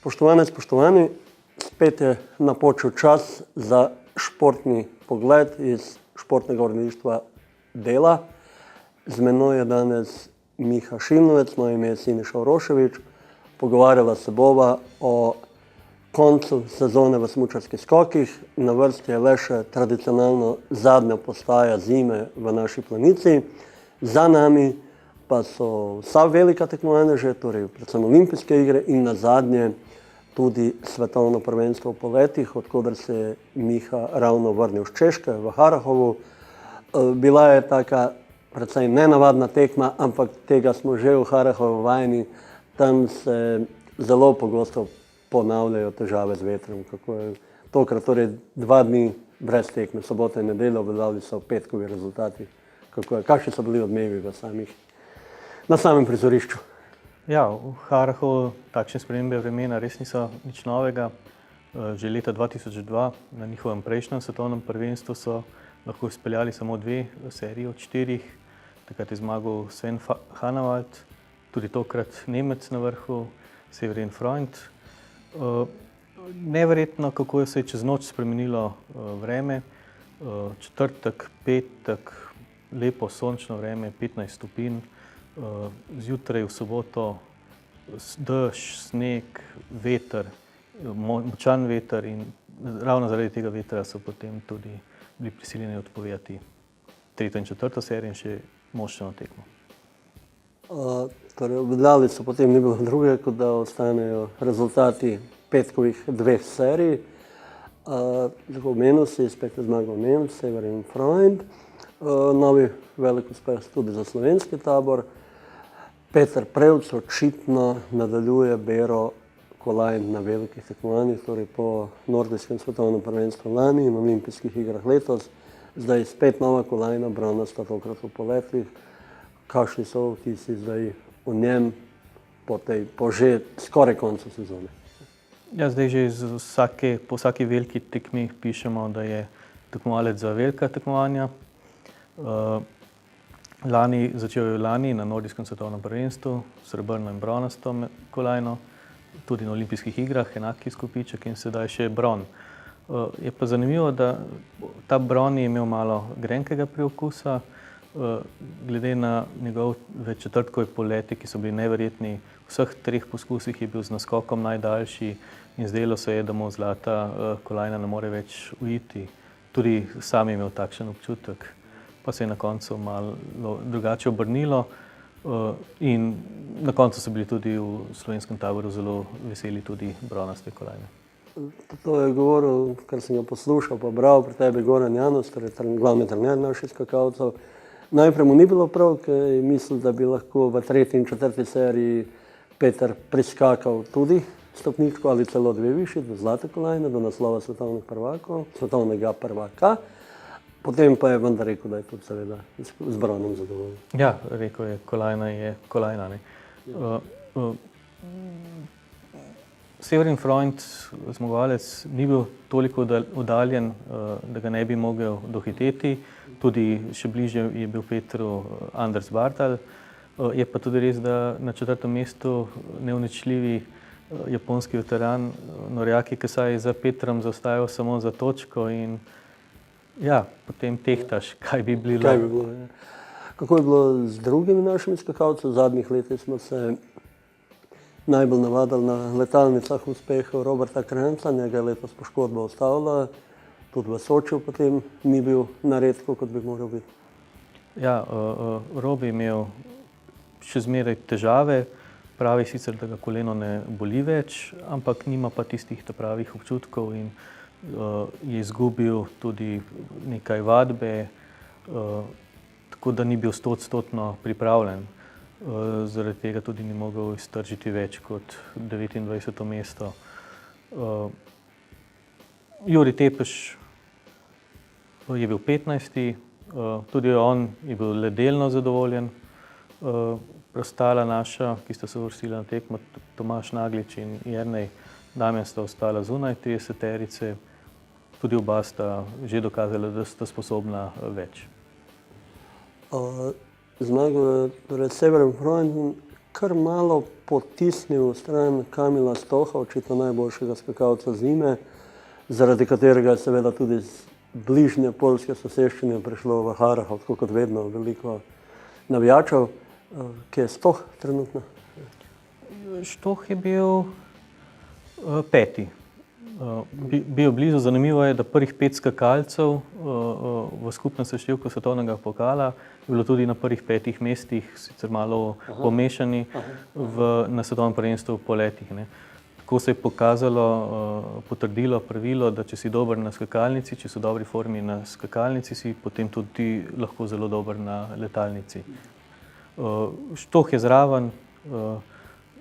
Spoštovane, spoštovani, spet je napočil čas za športni pogled iz športnega uredništva Dela. Z menoj je danes Miha Šilnovec, moje ime je Siniša Uroševič. Pogovarjala se bova o koncu sezone v smučarskih skokih. Na vrsti je le še tradicionalno zadnja postaja zime v naši planici. Za nami pa so vsa velika tekmovanja že, torej predvsem olimpijske igre in nazadnje tudi svetovno prvenstvo v poletih, odkoder se je Miha ravno vrnil z Češke v Harachovu. Bila je taka precej nenavadna tekma, ampak tega smo že v Harachovu vajeni. Tam se zelo pogosto ponavljajo težave z vetrom. Kako je tokrat, torej 2 dni brez tekme, sobota in nedelja, obveljavili so petkovi rezultati. Kakšni so bili odmevi na samem prizorišču? Ja, v Harachovu takšne spremembe vremena res niso nič novega. Že leta 2002 na njihovem prejšnjem svetovnem prvenstvu so lahko izpeljali samo 2 seriji od 4. Takrat je zmagal Sven Hannawald, tudi tokrat Nemec na vrhu, Severin Freund. Neverjetno, kako se je čez noč spremenilo vreme. Četrtek, petek, lepo sončno vreme, 15 stopinj. Zjutraj v soboto dež, sneg, veter, močan veter in ravno zaradi tega vetra so potem tudi bili prisiljeni odpovedati 3. in 4. serijo in še moštveno tekmo. Torej, obveljavili so potem ni bilo druge, kot da ostanejo rezultati petkovih 2 serij. Tako omenil si, spet je zmagal Nemec, Severin Freund. Novi velik uspeh tudi za slovenski tabor. Peter Prevc očitno nadaljuje bero kolajn na velikih tekmovanjih, torej po nordijskem svetovnem prvenstvu lani in olimpijskih igrah letos. Zdaj spet nova kolajna, bronasta, tokrat v poletih. Kakšni so vtisi zdaj o njem po že skoraj koncu sezone? Ja, zdaj že po vsaki veliki tekmi pišemo, da je tekmovalec za velika tekmovanja. Začel je lani na nordijskem svetovnem prvenstvu, srebrno in bronasto kolajno, tudi na olimpijskih igrah, enaki izkupiček in sedaj še bron. Je pa zanimivo, da ta bron je imel malo grenkega priokusa, glede na njegov četrtkov poleti, ki so bili neverjetni. V vseh 3 poskusih je bil z naskokom najdaljši in zdelo se je, da mu zlata kolajna ne more več uiti. Tudi sam je imel takšen občutek. Pa se je na koncu malo drugače obrnilo in na koncu so bili tudi v slovenskem taboru zelo veseli tudi bronaste kolajne. To je govoril, kar sem ga poslušal, pa bral pri tebi Goran Janus, torej glavni trener naših skakalcev. Najprej mu ni bilo prav, ker je mislil, da bi lahko v 3. in 4. seriji Peter priskakal tudi stopničko ali celo 2 višji, do zlate kolajne, do naslova svetovnega prvaka. Potem pa je vendar rekel, da je tudi seveda z bronom zadovoljen. Ja, rekel je, kolajna je kolajna. Severin Freund, zmagovalec, ni bil toliko oddaljen, da ga ne bi mogel dohiteti. Tudi še bližje je bil Petru Anders Bartal. Je pa tudi res, da na 4. mestu neuničljivi japonski veteran Noriaki Kasai za Petrom zaostajal samo za točko in ja, potem tehtaš, kaj bi bilo. Ja. Kako je bilo z drugimi našimi skakalci? V zadnjih letih smo se najbolj navadili na letalnicah uspehov Roberta Krenca, njega je letos poškodba ustavila, tudi v Sočiju potem ni bil naredko, kot bi moral biti. Ja, Rob je imel še zmeraj težave, pravi sicer, da ga koleno ne boli več, ampak nima pa tistih pravih občutkov in je izgubil tudi nekaj vadbe, tako da ni bil 100% pripravljen. Zaradi tega tudi ni mogel iztržiti več kot 29. mesto. Juri Tepeš je bil 15. Tudi on je bil le delno zadovoljen. Preostala naša, ki sta se uvrstila na tekmo, Tomaž Naglič in Jernej Damjan, sta ostala zunaj 30-terice. Tudi oba sta že dokazala, da sta sposobna več. Zmagal je torej Severin Freund. kar malo potisnil v stran Kamila Stoha, očitno najboljšega skakalca zime, zaradi katerega je seveda tudi z bližnje poljske soseščine prišlo v Harrachov, tako kot vedno, veliko navijačev. Kje je Stoh trenutno? Stoh je bil peti. Bil blizu. Zanimivo je, da prvih 5 skakalcev v skupnem seštevku svetovnega pokala je bilo tudi na prvih 5 mestih, sicer malo pomešani, na svetovnem prvenstvu v poletih. Tako se je pokazalo, potrdilo pravilo, da če si dober na skakalnici, če si v dobri formi na skakalnici, si potem tudi lahko zelo dober na letalnici. Stoh je zraven,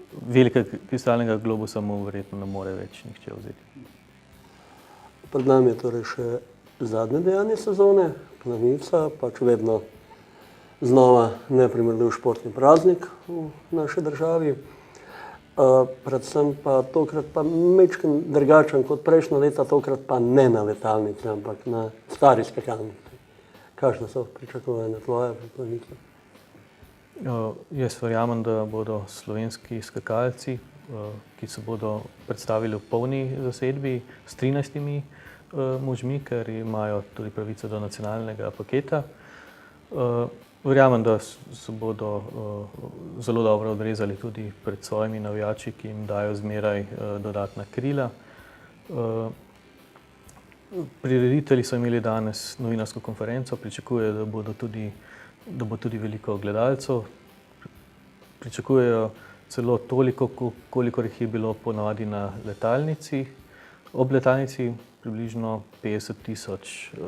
velikega kristalnega globusa mu verjetno ne more več nihče vzeti. Pred nami je torej še zadnje dejanje sezone, planica, pač vedno znova neprimerljiv športni praznik v naši državi. Predvsem pa tokrat pa majčkeno drugačen kot prejšnja leta, tokrat pa ne na letalnici, ampak na stari skakalnici. Kakšne so pričakovanja tvoje pri planici? Jaz verjamem, da bodo slovenski skakalci, ki se bodo predstavili v polni zasedbi s 13 možmi, ker imajo tudi pravico do nacionalnega paketa. Verjamem, da se bodo zelo dobro odrezali tudi pred svojimi navijači, ki jim dajo zmeraj dodatna krila. Prireditelji so imeli danes novinarsko konferenco, pričakujejo, da bo tudi veliko gledalcev. Pričakujejo celo toliko, kolikor jih je bilo ponavadi na letalnici. Ob letalnici približno 50,000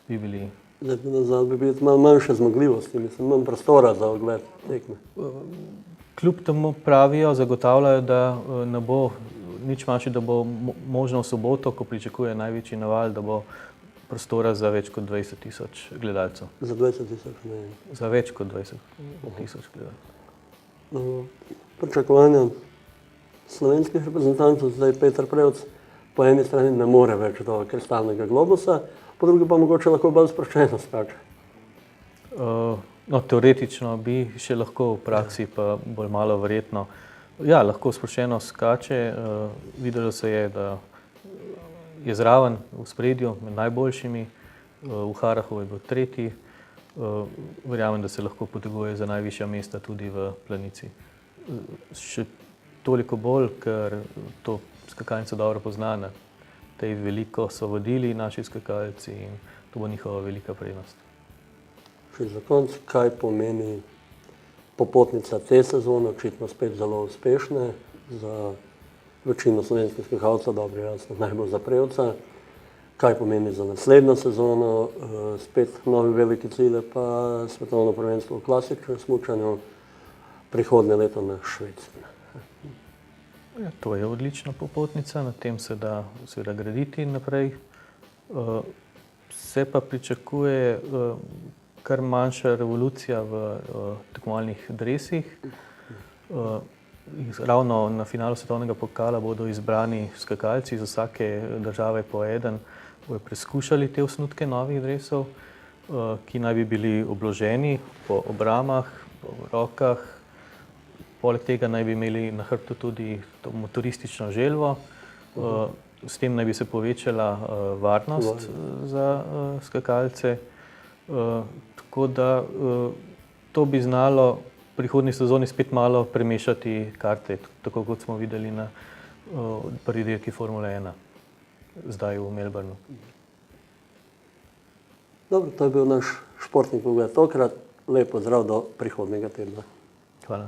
bi bili. Zdaj bi bili malo manjše zmogljivosti, manj prostora za ogled tekme. Kljub temu pravijo, zagotavljajo, da ne bo nič manjše, da bo možno v soboto, ko pričakuje največji naval, da bo prostora za več kot 20,000 gledalcev. Za 20,000, ne. Za več kot 20,000 gledalcev. Pričakovanja slovenskih reprezentantov, zdaj Peter Prevc po eni strani ne more več do kristalnega globusa, po drugi pa mogoče lahko bolj sproščeno skače. Teoretično bi še lahko, v praksi pa bolj malo verjetno. Ja, lahko sproščeno skače. Videlo se je, da je zraven v spredju med najboljšimi, v Harrachovu je bil tretji. Verjamem, da se lahko poteguje za najvišja mesta tudi v planici. Še toliko bolj, ker to skakalnico dobro pozna, na tej veliko so vodili naši skakalci in to bo njihova velika prednost. Še za konec, kaj pomeni popotnica te sezone, očitno spet zelo uspešne za večino slovenskih skakalcev, dobro, jasno, najbolj za Prevca. Kaj pomeni za naslednjo sezono, spet novi veliki cilj, pa svetovno prvenstvo v klasičnem smučanju, prihodnje leto na Švedskem. Ja, to je odlična popotnica, na tem se da seveda graditi naprej. Se pa pričakuje kar manjša revolucija v tekmovalnih dresih. Ravno na finalu svetovnega pokala bodo izbrani skakalci iz vsake države po eden, bodo preskušali te osnutke novih dresov, ki naj bi bili obloženi po obramah, po rokah. Poleg tega naj bi imeli na hrbtu tudi to motoristično želvo. S tem naj bi se povečala varnost za skakalce. Tako da to bi znalo v prihodnji sezoni spet malo premešati karte, tako kot smo videli na prvi dirki Formule 1, zdaj v Melbournu. Dobro, to je bil naš športni pogled tokrat. Lep pozdrav do prihodnjega tedna. Hvala.